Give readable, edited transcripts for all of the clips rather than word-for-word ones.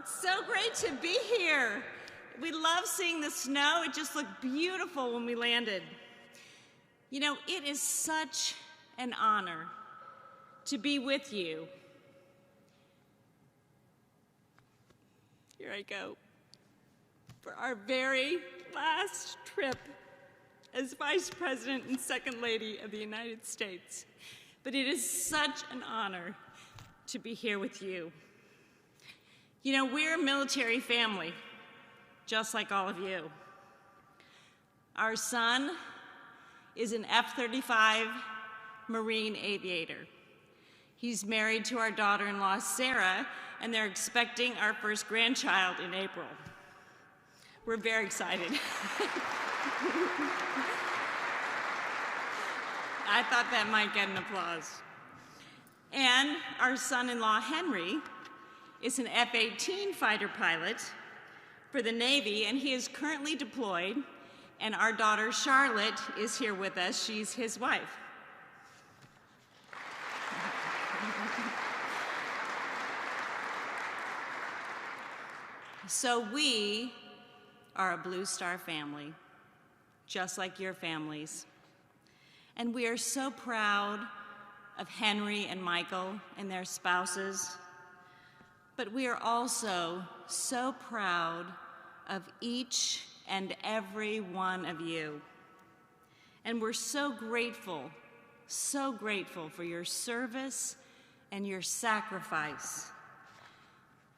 It's so great to be here. We love seeing the snow. It just looked beautiful when we landed. You know, it is such an honor to be with you. Here I go. For our very last trip as Vice President and Second Lady of the United States. But it is such an honor to be here with you. You know, we're a military family, just like all of you. Our son is an F-35 Marine aviator. He's married to our daughter-in-law, Sarah, and they're expecting our first grandchild in April. We're very excited. I thought that might get an applause. And our son-in-law, Henry, is an F-18 fighter pilot for the Navy, and he is currently deployed, and our daughter, Charlotte, is here with us. She's his wife. So we are a Blue Star family, just like your families. And we are so proud of Henry and Michael and their spouses, but we are also so proud of each and every one of you. And we're so grateful for your service and your sacrifice.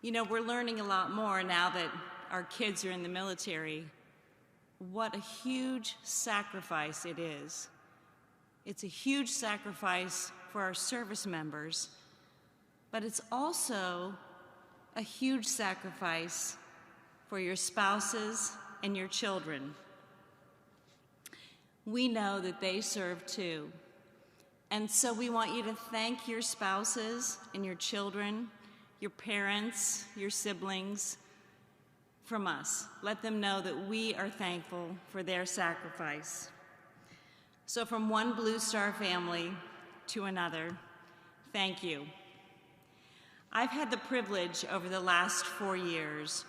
You know, we're learning a lot more now that our kids are in the military, what a huge sacrifice it is. It's a huge sacrifice for our service members, but it's also a huge sacrifice for your spouses and your children. We know that they serve too, and so we want you to thank your spouses and your children, your parents, your siblings, from us. Let them know that we are thankful for their sacrifice. So from one Blue Star family to another, thank you. I've had the privilege over the last 4 years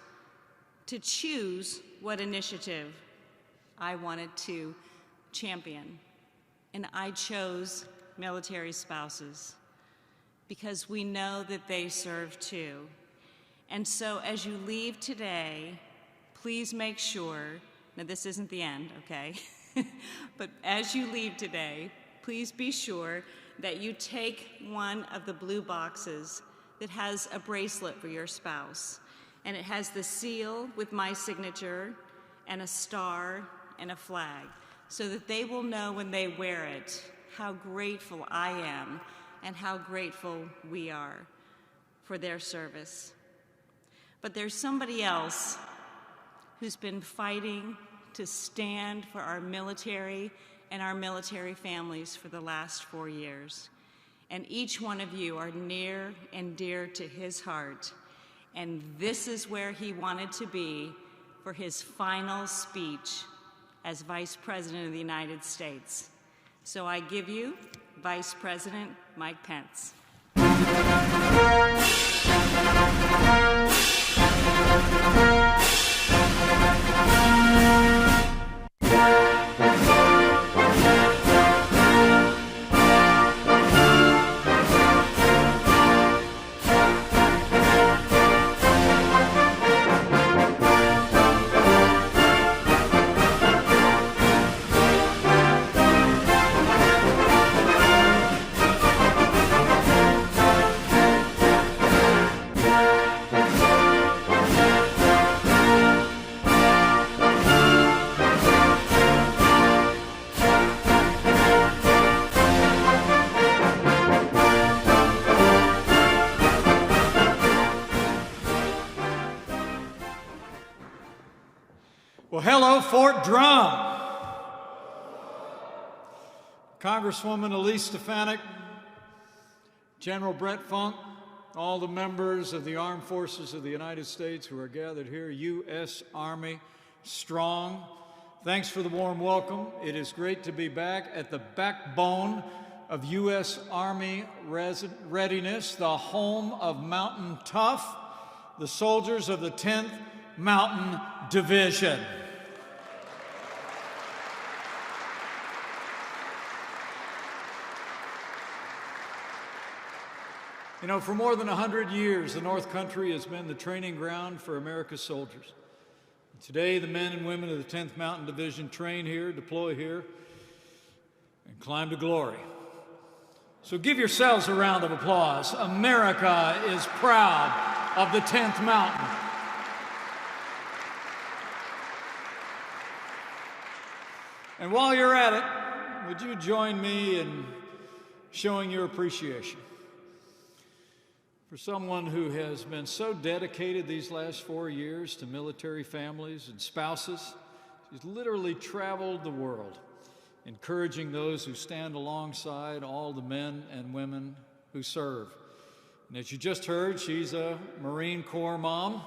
to choose what initiative I wanted to champion, and I chose military spouses because we know that they serve too. And so as you leave today, please make sure, now this isn't the end, okay? But as you leave today, please be sure that you take one of the blue boxes that has a bracelet for your spouse. And it has the seal with my signature and a star and a flag, so that they will know when they wear it how grateful I am and how grateful we are for their service. But there's somebody else who's been fighting to stand for our military and our military families for the last 4 years. And each one of you are near and dear to his heart. And this is where he wanted to be for his final speech as Vice President of the United States. So I give you Vice President Mike Pence. Well, hello, Fort Drum. Congresswoman Elise Stefanik, General Brett Funk, all the members of the Armed Forces of the United States who are gathered here, U.S. Army strong. Thanks for the warm welcome. It is great to be back at the backbone of U.S. Army readiness, the home of Mountain Tough, the soldiers of the 10th Mountain Division. You know, for more than 100 years, the North Country has been the training ground for America's soldiers. Today, the men and women of the 10th Mountain Division train here, deploy here, and climb to glory. So give yourselves a round of applause. America is proud of the 10th Mountain. And while you're at it, would you join me in showing your appreciation for someone who has been so dedicated these last 4 years to military families and spouses? She's literally traveled the world, encouraging those who stand alongside all the men and women who serve. And as you just heard, she's a Marine Corps mom,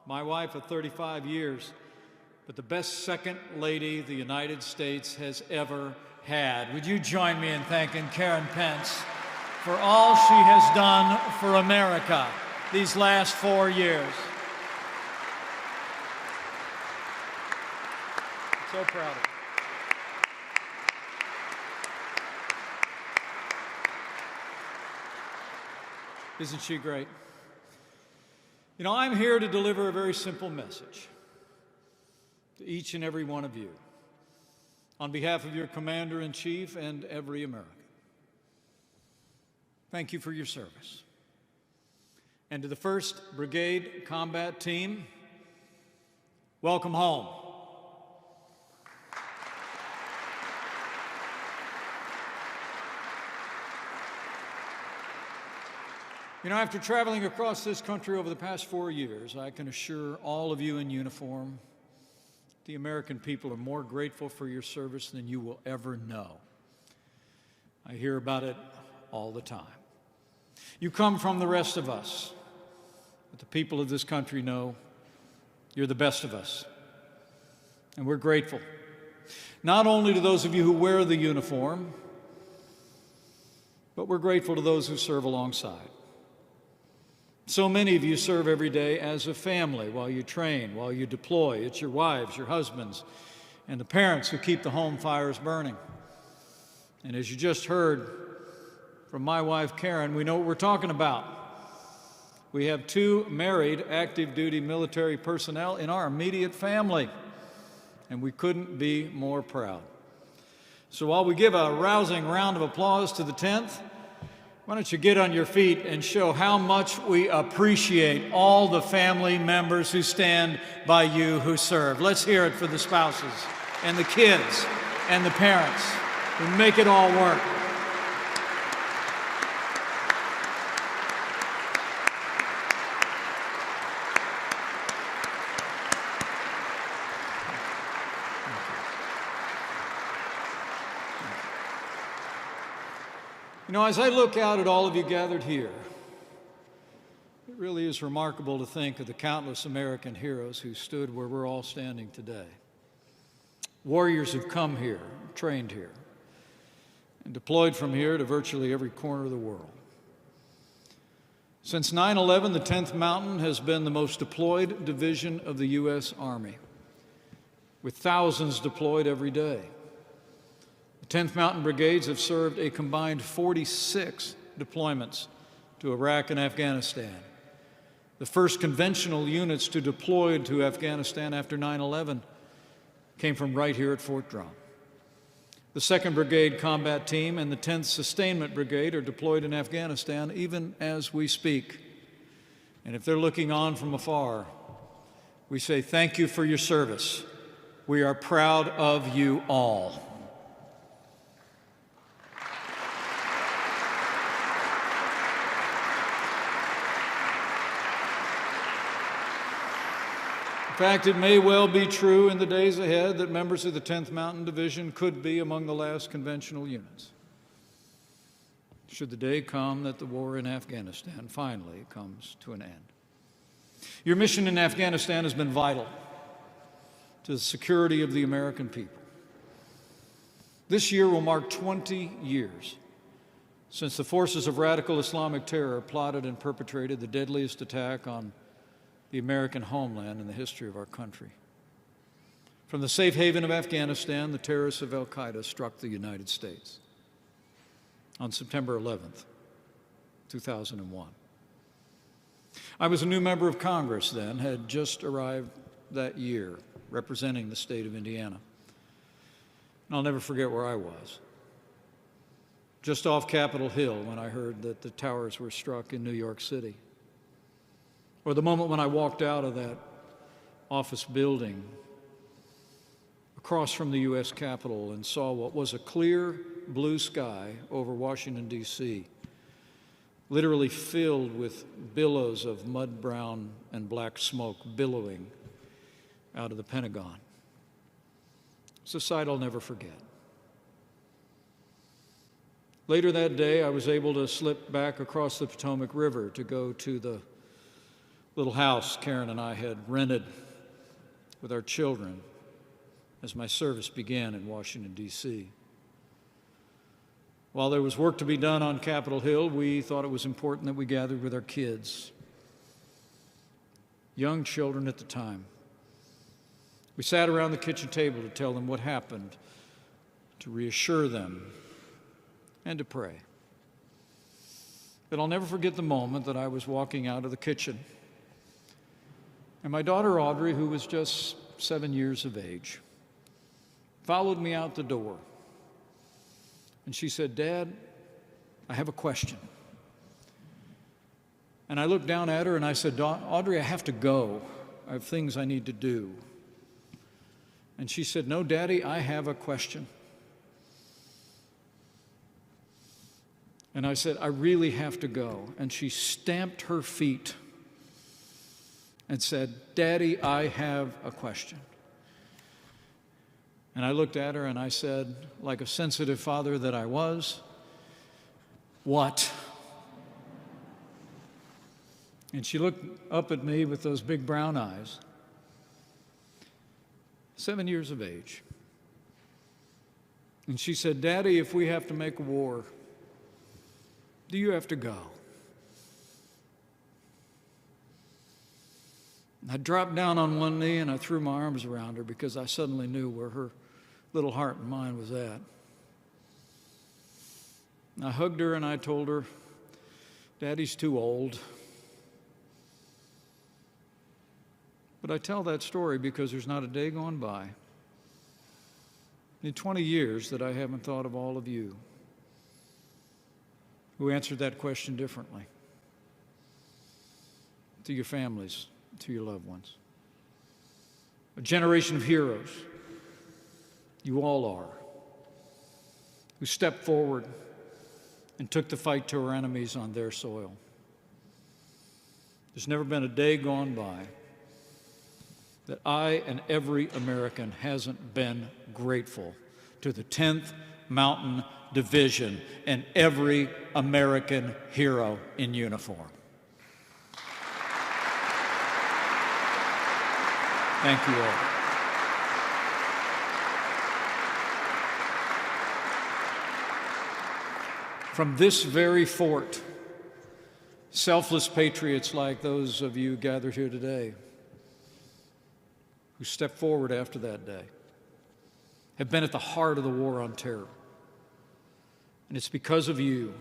my wife of 35 years, but the best second lady the United States has ever had. Would you join me in thanking Karen Pence for all she has done for America these last 4 years? I'm so proud of her. Isn't she great? You know, I'm here to deliver a very simple message to each and every one of you on behalf of your Commander-in-Chief and every American. Thank you for your service. And to the 1st Brigade Combat Team, welcome home. You know, after traveling across this country over the past 4 years, I can assure all of you in uniform, the American people are more grateful for your service than you will ever know. I hear about it all the time. You come from the rest of us, but the people of this country know you're the best of us, and we're grateful. Not only to those of you who wear the uniform, but we're grateful to those who serve alongside. So many of you serve every day as a family while you train, while you deploy. It's your wives, your husbands, and the parents who keep the home fires burning. And as you just heard from my wife, Karen, we know what we're talking about. We have 2 married active duty military personnel in our immediate family, and we couldn't be more proud. So while we give a rousing round of applause to the 10th, why don't you get on your feet and show how much we appreciate all the family members who stand by you who serve. Let's hear it for the spouses and the kids and the parents who make it all work. You know, as I look out at all of you gathered here, it really is remarkable to think of the countless American heroes who stood where we're all standing today. Warriors who've come here, trained here, and deployed from here to virtually every corner of the world. Since 9/11, the 10th Mountain has been the most deployed division of the U.S. Army, with thousands deployed every day. The 10th Mountain Brigades have served a combined 46 deployments to Iraq and Afghanistan. The first conventional units to deploy to Afghanistan after 9/11 came from right here at Fort Drum. The 2nd Brigade Combat Team and the 10th Sustainment Brigade are deployed in Afghanistan even as we speak. And if they're looking on from afar, we say thank you for your service. We are proud of you all. In fact, it may well be true in the days ahead that members of the 10th Mountain Division could be among the last conventional units, should the day come that the war in Afghanistan finally comes to an end. Your mission in Afghanistan has been vital to the security of the American people. This year will mark 20 years since the forces of radical Islamic terror plotted and perpetrated the deadliest attack on the American homeland and the history of our country. From the safe haven of Afghanistan, the terrorists of al-Qaeda struck the United States on September 11th, 2001. I was a new member of Congress then, had just arrived that year, representing the state of Indiana. And I'll never forget where I was. Just off Capitol Hill when I heard that the towers were struck in New York City. Or the moment when I walked out of that office building across from the U.S. Capitol and saw what was a clear blue sky over Washington, D.C., literally filled with billows of mud brown and black smoke billowing out of the Pentagon. It's a sight I'll never forget. Later that day, I was able to slip back across the Potomac River to go to the little house Karen and I had rented with our children as my service began in Washington, D.C. While there was work to be done on Capitol Hill, we thought it was important that we gathered with our kids, young children at the time. We sat around the kitchen table to tell them what happened, to reassure them, and to pray. But I'll never forget the moment that I was walking out of the kitchen, and my daughter Audrey, who was just 7 years of age, followed me out the door. And she said, "Dad, I have a question." And I looked down at her and I said, "Audrey, I have to go. I have things I need to do." And she said, "No, Daddy, I have a question." And I said, "I really have to go." And she stamped her feet and said, "Daddy, I have a question." And I looked at her and I said, like a sensitive father that I was, "What?" And she looked up at me with those big brown eyes, 7 years of age. And she said, "Daddy, if we have to make a war, do you have to go?" And I dropped down on one knee and I threw my arms around her because I suddenly knew where her little heart and mind was at. And I hugged her and I told her, "Daddy's too old." But I tell that story because there's not a day gone by in 20 years that I haven't thought of all of you who answered that question differently, to your families, to your loved ones. A generation of heroes, you all are, who stepped forward and took the fight to our enemies on their soil. There's never been a day gone by that I and every American hasn't been grateful to the 10th Mountain Division and every American hero in uniform. Thank you all. From this very fort, selfless patriots like those of you gathered here today who stepped forward after that day have been at the heart of the war on terror. And it's because of you.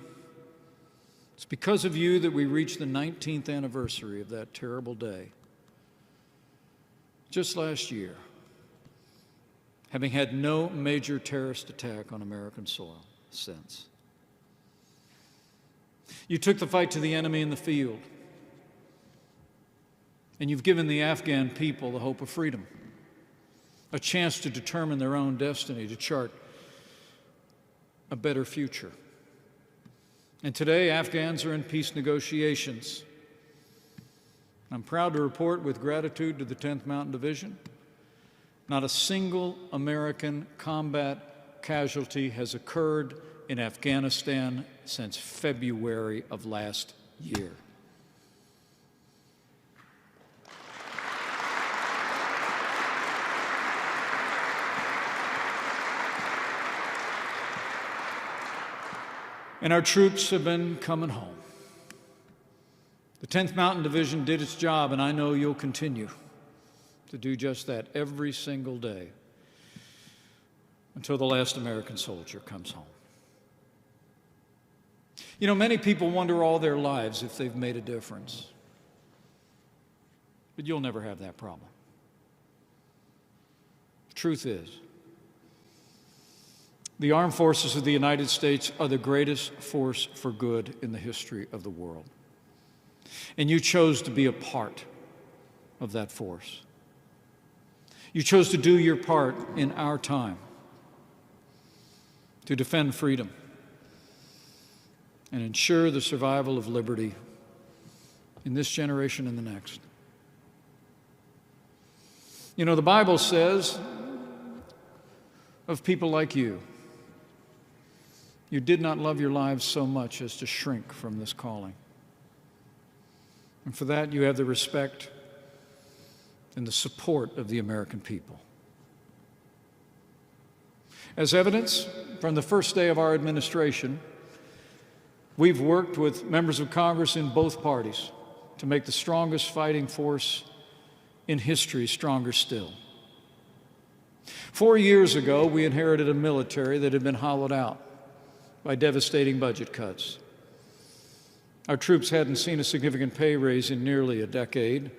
It's because of you that we reach the 19th anniversary of that terrible day. Just last year, having had no major terrorist attack on American soil since. You took the fight to the enemy in the field, and you've given the Afghan people the hope of freedom, a chance to determine their own destiny, to chart a better future. And today, Afghans are in peace negotiations. I'm proud to report with gratitude to the 10th Mountain Division, not a single American combat casualty has occurred in Afghanistan since February of last year. And our troops have been coming home. The 10th Mountain Division did its job, and I know you'll continue to do just that every single day until the last American soldier comes home. You know, many people wonder all their lives if they've made a difference. But you'll never have that problem. The truth is, the armed forces of the United States are the greatest force for good in the history of the world. And you chose to be a part of that force. You chose to do your part in our time to defend freedom and ensure the survival of liberty in this generation and the next. You know, the Bible says of people like you, you did not love your lives so much as to shrink from this calling. And for that, you have the respect and the support of the American people. As evidence, from the first day of our administration, we've worked with members of Congress in both parties to make the strongest fighting force in history stronger still. 4 years ago, we inherited a military that had been hollowed out by devastating budget cuts. Our troops hadn't seen a significant pay raise in nearly a decade,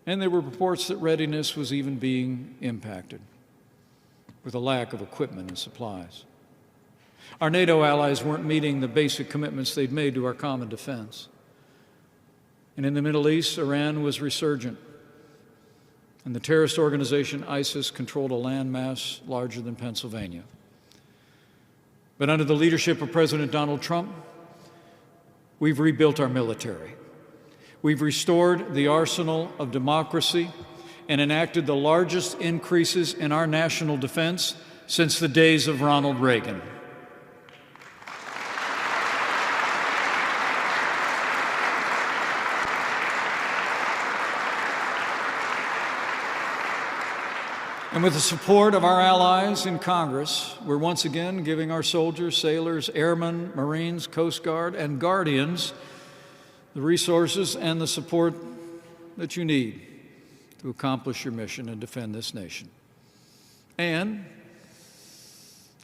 and there were reports that readiness was even being impacted with a lack of equipment and supplies. Our NATO allies weren't meeting the basic commitments they'd made to our common defense. And in the Middle East, Iran was resurgent, and the terrorist organization ISIS controlled a landmass larger than Pennsylvania. But under the leadership of President Donald Trump, we've rebuilt our military. We've restored the arsenal of democracy and enacted the largest increases in our national defense since the days of Ronald Reagan. And with the support of our allies in Congress, we're once again giving our soldiers, sailors, airmen, Marines, Coast Guard, and Guardians the resources and the support that you need to accomplish your mission and defend this nation. And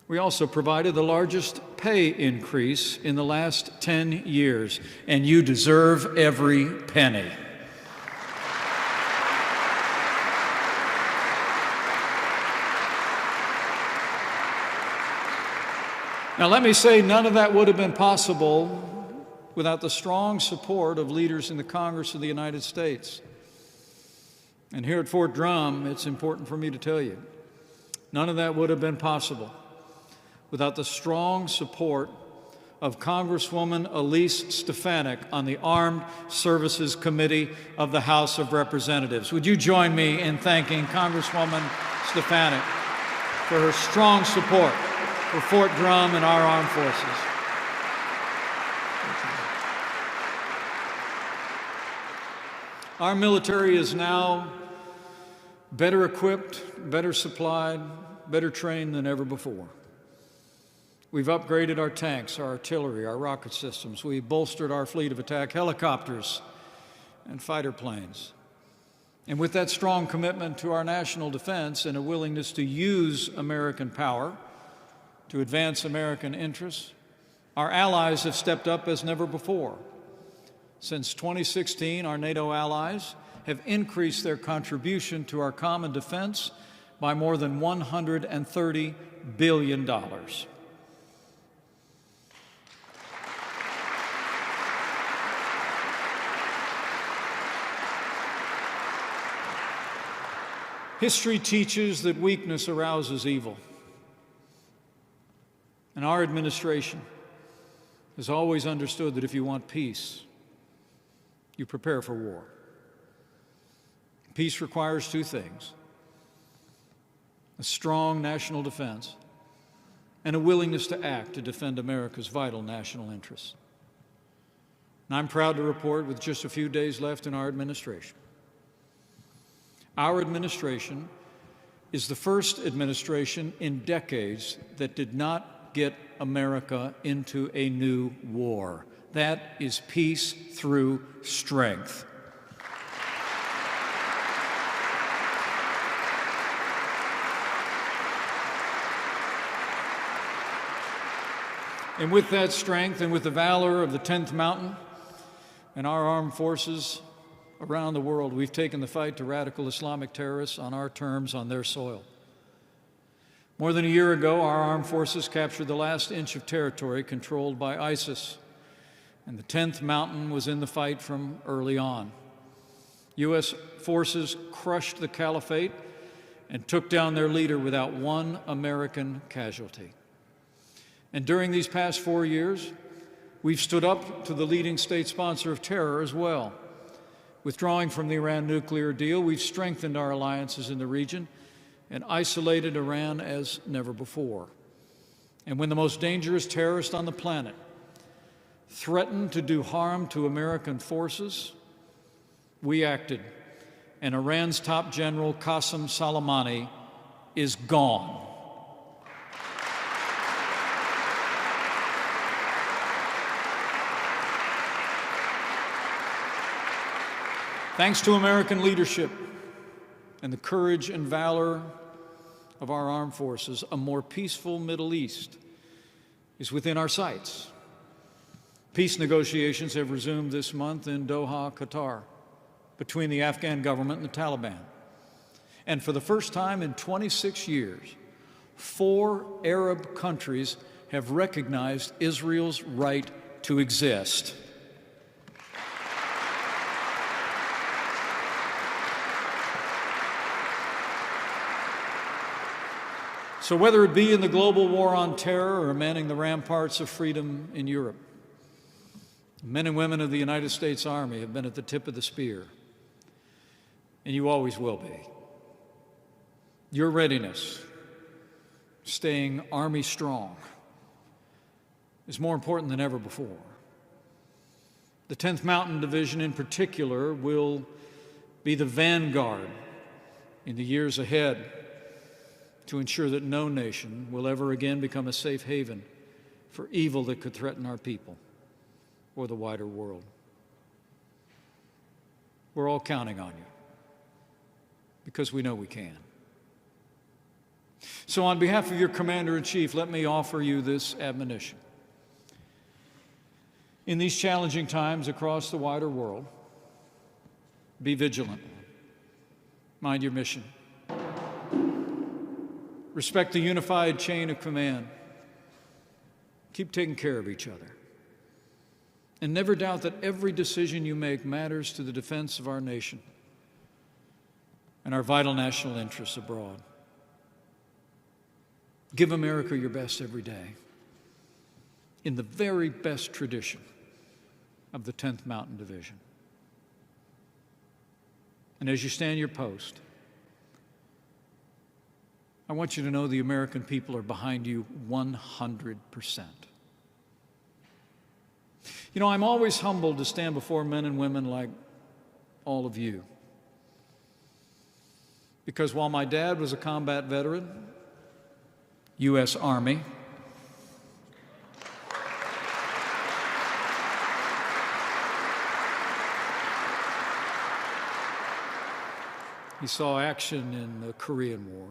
we also provided the largest pay increase in the last 10 years, and you deserve every penny. Now, let me say, none of that would have been possible without the strong support of leaders in the Congress of the United States. And here at Fort Drum, it's important for me to tell you, none of that would have been possible without the strong support of Congresswoman Elise Stefanik on the Armed Services Committee of the House of Representatives. Would you join me in thanking Congresswoman Stefanik for her strong support for Fort Drum and our armed forces? Our military is now better equipped, better supplied, better trained than ever before. We've upgraded our tanks, our artillery, our rocket systems. We've bolstered our fleet of attack helicopters and fighter planes. And with that strong commitment to our national defense and a willingness to use American power to advance American interests, our allies have stepped up as never before. Since 2016, our NATO allies have increased their contribution to our common defense by more than $130 billion. History teaches that weakness arouses evil. And our administration has always understood that if you want peace, you prepare for war. Peace requires two things: a strong national defense and a willingness to act to defend America's vital national interests. And I'm proud to report, with just a few days left in our administration, our administration is the first administration in decades that did not get America into a new war. That is peace through strength. And with that strength and with the valor of the 10th Mountain and our armed forces around the world, we've taken the fight to radical Islamic terrorists on our terms, on their soil. More than a year ago, our armed forces captured the last inch of territory controlled by ISIS, and the 10th Mountain was in the fight from early on. U.S. forces crushed the caliphate and took down their leader without one American casualty. And during these past 4 years, we've stood up to the leading state sponsor of terror as well. Withdrawing from the Iran nuclear deal, we've strengthened our alliances in the region and isolated Iran as never before. And when the most dangerous terrorist on the planet threatened to do harm to American forces, we acted, and Iran's top general, Qasem Soleimani, is gone. Thanks to American leadership and the courage and valor of our armed forces, a more peaceful Middle East is within our sights. Peace negotiations have resumed this month in Doha, Qatar, between the Afghan government and the Taliban. And for the first time in 26 years, 4 Arab countries have recognized Israel's right to exist. So whether it be in the global war on terror or manning the ramparts of freedom in Europe, men and women of the United States Army have been at the tip of the spear, and you always will be. Your readiness, staying Army strong, is more important than ever before. The 10th Mountain Division in particular will be the vanguard in the years ahead to ensure that no nation will ever again become a safe haven for evil that could threaten our people or the wider world. We're all counting on you because we know we can. So on behalf of your Commander-in-Chief, let me offer you this admonition. In these challenging times across the wider world, be vigilant. Mind your mission. Respect the unified chain of command. Keep taking care of each other. And never doubt that every decision you make matters to the defense of our nation and our vital national interests abroad. Give America your best every day in the very best tradition of the 10th Mountain Division. And as you stand your post, I want you to know the American people are behind you 100%. You know, I'm always humbled to stand before men and women like all of you. Because while my dad was a combat veteran, U.S. Army, he saw action in the Korean War.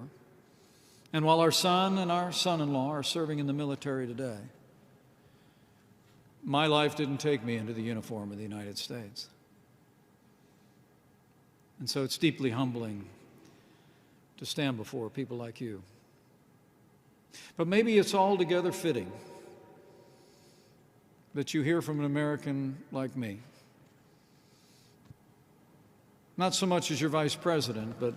And while our son and our son-in-law are serving in the military today, my life didn't take me into the uniform of the United States. And so it's deeply humbling to stand before people like you. But maybe it's altogether fitting that you hear from an American like me. Not so much as your vice president, but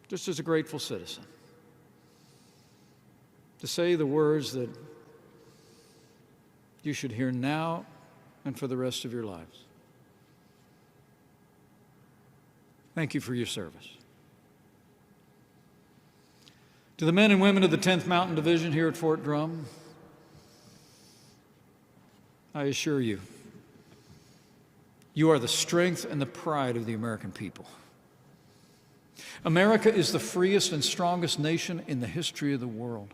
just as a grateful citizen, to say the words that you should hear now and for the rest of your lives. Thank you for your service. To the men and women of the 10th Mountain Division here at Fort Drum, I assure you, you are the strength and the pride of the American people. America is the freest and strongest nation in the history of the world.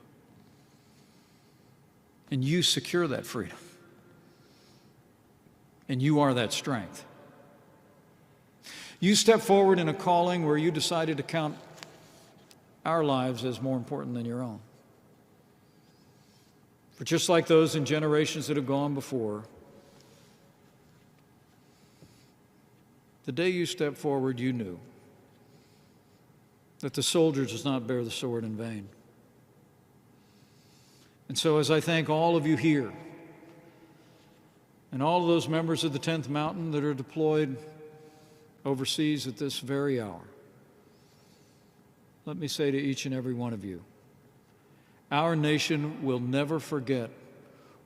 And you secure that freedom And you are that strength. You step forward in a calling where you decided to count our lives as more important than your own. For just like those in generations that have gone before, the day you stepped forward, you knew that the soldier does not bear the sword in vain. And so as I thank all of you here and all of those members of the 10th Mountain that are deployed overseas at this very hour, let me say to each and every one of you, our nation will never forget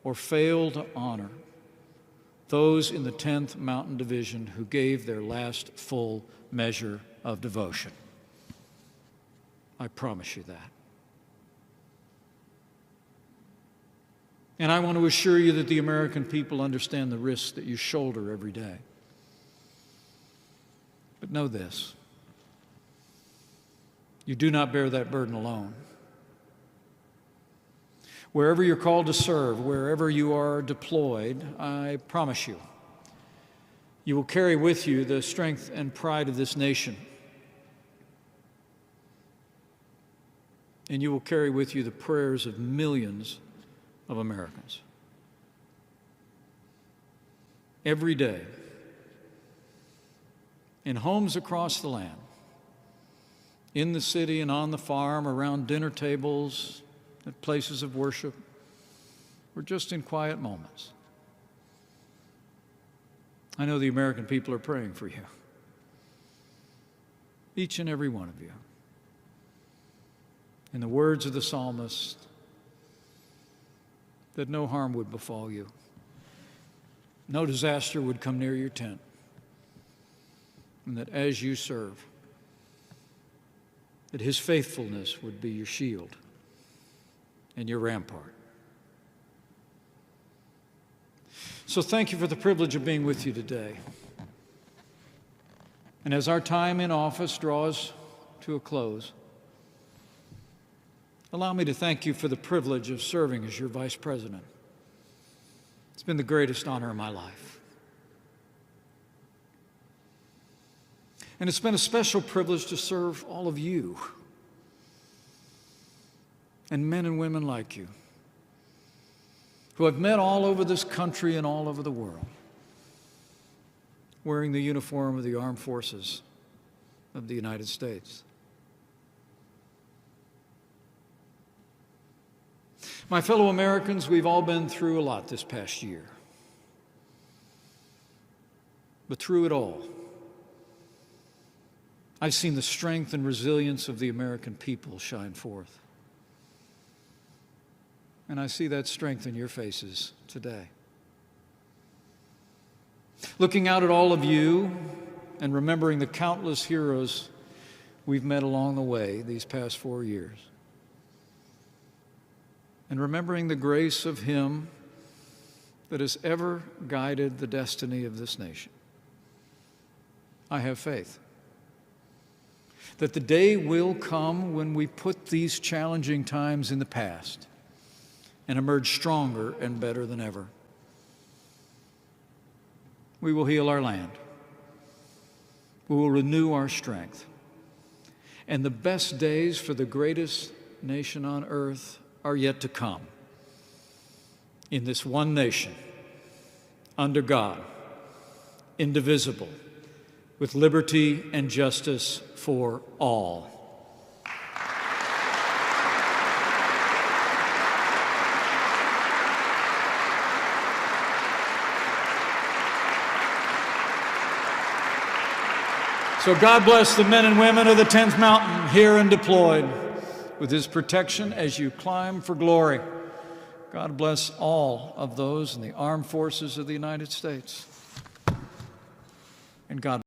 or fail to honor those in the 10th Mountain Division who gave their last full measure of devotion. I promise you that. And I want to assure you that the American people understand the risks that you shoulder every day. But know this, you do not bear that burden alone. Wherever you're called to serve, wherever you are deployed, I promise you, you will carry with you the strength and pride of this nation. And you will carry with you the prayers of millions of Americans. Every day, in homes across the land, in the city and on the farm, around dinner tables, at places of worship, or just in quiet moments, I know the American people are praying for you. Each and every one of you. In the words of the psalmist, that no harm would befall you, no disaster would come near your tent, and that as you serve, that His faithfulness would be your shield and your rampart. So thank you for the privilege of being with you today. And as our time in office draws to a close, allow me to thank you for the privilege of serving as your vice president. It's been the greatest honor of my life. And it's been a special privilege to serve all of you and men and women like you who I've met all over this country and all over the world wearing the uniform of the armed forces of the United States. My fellow Americans, we've all been through a lot this past year. But through it all, I've seen the strength and resilience of the American people shine forth. And I see that strength in your faces today. Looking out at all of you and remembering the countless heroes we've met along the way these past 4 years, and remembering the grace of Him that has ever guided the destiny of this nation, I have faith that the day will come when we put these challenging times in the past and emerge stronger and better than ever. We will heal our land. We will renew our strength. And the best days for the greatest nation on earth are yet to come. In this one nation, under God, indivisible, with liberty and justice for all. So God bless the men and women of the 10th Mountain here and deployed with His protection as you climb for glory. God bless all of those in the armed forces of the United States. And God